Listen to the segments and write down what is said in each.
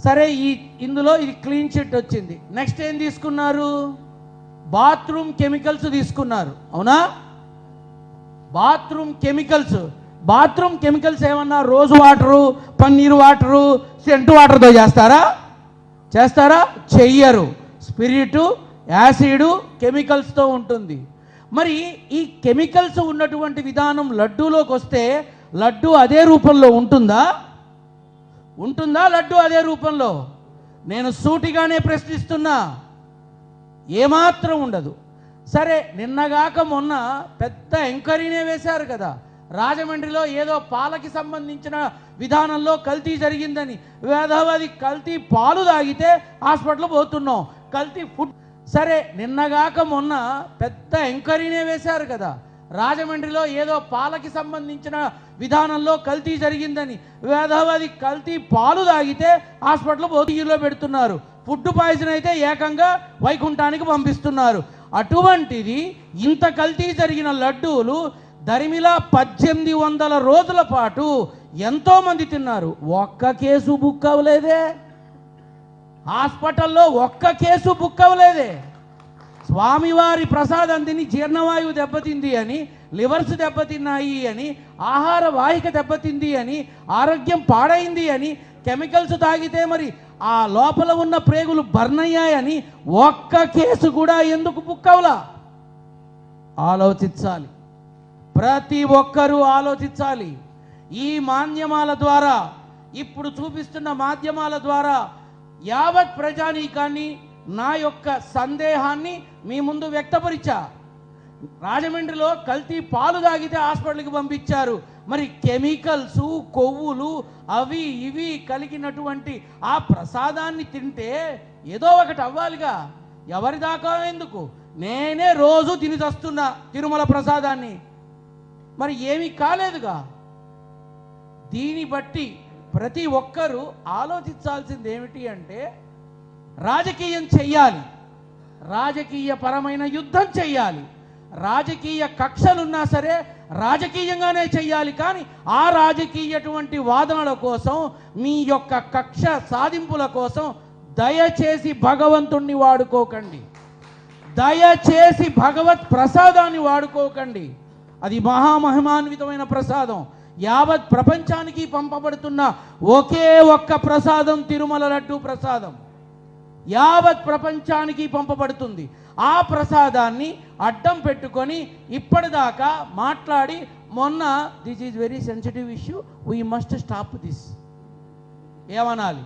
సరే ఇందులో ఇది క్లీన్ చిట్ వచ్చింది. నెక్స్ట్ ఏం తీసుకున్నారు? బాత్రూమ్ కెమికల్స్ తీసుకున్నారు. అవునా? బాత్రూమ్ కెమికల్స్ ఏమన్నా రోజు వాటరు, పన్నీరు వాటరు, సెంటు వాటర్తో చేస్తారా? చెయ్యరు. స్పిరిటు, యాసిడ్, కెమికల్స్తో ఉంటుంది. మరి ఈ కెమికల్స్ ఉన్నటువంటి విధానం లడ్డూలోకి వస్తే లడ్డు అదే రూపంలో ఉంటుందా? లడ్డు అదే రూపంలో? నేను సూటిగానే ప్రశ్నిస్తున్నా. ఏమాత్రం ఉండదు. సరే, నిన్నగాక మొన్న పెద్ద ఎంక్వైరీనే వేశారు కదా, రాజమండ్రిలో ఏదో పాలకి సంబంధించిన విధానంలో కల్తీ జరిగిందని. వేదవది కల్తీ పాలు తాగితే హాస్పిటల్ పోతున్నాం, కల్తీ ఫుడ్. సరే, నిన్నగాక మొన్న పెద్ద ఎంక్వైరీనే వేశారు కదా, రాజమండ్రిలో ఏదో పాలకి సంబంధించిన విధానంలో కల్తీ జరిగిందని. వేదవది కల్తీ పాలు తాగితే హాస్పిటల్ పోతీలో పెడుతున్నారు, ఫుడ్ పాయిజన్ అయితే ఏకంగా వైకుంఠానికి పంపిస్తున్నారు. అటువంటిది ఇంత కల్తీ జరిగిన లడ్డూలు దరిమిలా 1800 రోజుల పాటు ఎంతోమంది తిన్నారు. ఒక్క కేసు బుక్ అవ్వలేదే, హాస్పిటల్లో ఒక్క కేసు బుక్ అవ్వలేదే. స్వామివారి ప్రసాదం తిని జీర్ణవాయువు దెబ్బతింది అని, లివర్స్ దెబ్బతిన్నాయి అని, ఆహార వాహిక దెబ్బతింది అని, ఆరోగ్యం పాడైంది అని, కెమికల్స్ తాగితే మరి ఆ లోపల ఉన్న ప్రేగులు బర్న్ అయ్యాయని ఒక్క కేసు కూడా ఎందుకు బుక్ అవ్వలా? ఆలోచించాలి, ప్రతి ఒక్కరూ ఆలోచించాలి. ఈ మాధ్యమాల ద్వారా, ఇప్పుడు చూపిస్తున్న మాధ్యమాల ద్వారా యావత్ ప్రజానీకాన్ని నా యొక్క సందేహాన్ని మీ ముందు వ్యక్తపరిచా. రాజమండ్రిలో కల్తీ పాలు తాగితే హాస్పిటల్కి పంపించారు. మరి కెమికల్స్, కొవ్వులు అవి ఇవి కలిగినటువంటి ఆ ప్రసాదాన్ని తింటే ఏదో ఒకటి అవ్వాలిగా. ఎవరి దాకా ఎందుకు? నేనే రోజు తిని చస్తున్నా తిరుమల ప్రసాదాన్ని, మరి ఏమీ కాలేదుగా. దీన్ని బట్టి ప్రతి ఒక్కరూ ఆలోచించాల్సింది ఏమిటి అంటే, రాజకీయం చెయ్యాలి, రాజకీయ పరమైన యుద్ధం చెయ్యాలి. రాజకీయ కక్షలున్నా సరే రాజకీయంగానే చెయ్యాలి. కానీ ఆ రాజకీయటువంటి వాదనల కోసం, మీ యొక్క కక్ష సాధింపుల కోసం దయచేసి భగవంతుణ్ణి వాడుకోకండి, దయచేసి భగవత్ ప్రసాదాన్ని వాడుకోకండి. అది మహామహిమాన్వితమైన ప్రసాదం. యావత్ ప్రపంచానికి పంపబడుతున్న ఒకే ఒక్క ప్రసాదం తిరుమల లడ్డు ప్రసాదం. యావత్ ప్రపంచానికి పంపబడుతుంది. ఆ ప్రసాదాన్ని అడ్డం పెట్టుకొని ఇప్పటిదాకా మాట్లాడి, మొన్న this is very sensitive issue, we must stop this ఏమనాలి?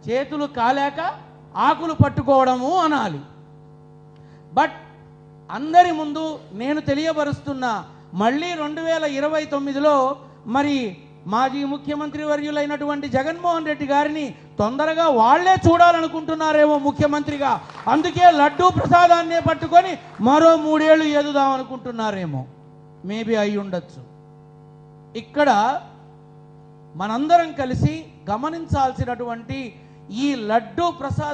చేతులు కాలేక ఆకులు పట్టుకోవడము అనాలి. బట్ అందరి ముందు నేను తెలియపరుస్తున్నా, మళ్ళీ 2029లో మరి మాజీ ముఖ్యమంత్రి వర్యులైనటువంటి జగన్మోహన్ రెడ్డి గారిని తొందరగా వాళ్లే చూడాలనుకుంటున్నారేమో ముఖ్యమంత్రిగా. అందుకే లడ్డూ ప్రసాదాన్నే పట్టుకొని మరో 3 ఏళ్ళు ఎదుదాం అనుకుంటున్నారేమో. మేబీ అయి ఉండొచ్చు. ఇక్కడ మనందరం కలిసి గమనించాల్సినటువంటి ఈ లడ్డూ ప్రసాదం